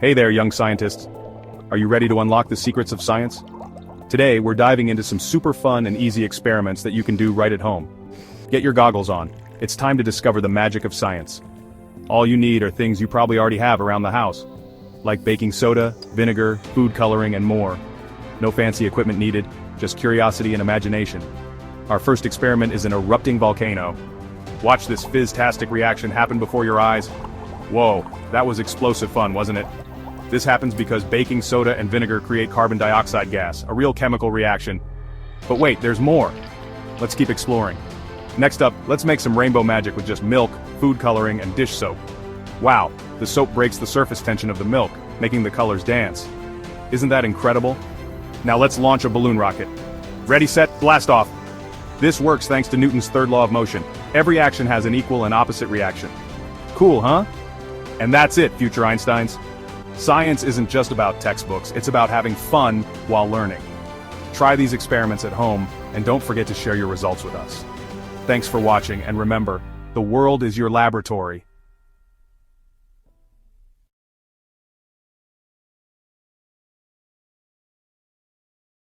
Hey there, young scientists. Are you ready to unlock the secrets of science? Today, we're diving into some super fun and easy experiments that you can do right at home. Get your goggles on. It's time to discover the magic of science. All you need are things you probably already have around the house, like baking soda, vinegar, food coloring, and more. No fancy equipment needed, just curiosity and imagination. Our first experiment is an erupting volcano. Watch this fizz-tastic reaction happen before your eyes. Whoa, that was explosive fun, wasn't it? This happens because baking soda and vinegar create carbon dioxide gas, a real chemical reaction. But wait, there's more. Let's keep exploring. Next up, let's make some rainbow magic with just milk, food coloring, and dish soap. Wow, the soap breaks the surface tension of the milk, making the colors dance. Isn't that incredible? Now let's launch a balloon rocket. Ready, set, blast off. This works thanks to Newton's third law of motion. Every action has an equal and opposite reaction. Cool, huh? And that's it, future Einsteins. Science isn't just about textbooks, it's about having fun while learning. Try these experiments at home, and don't forget to share your results with us. Thanks for watching, and remember, the world is your laboratory.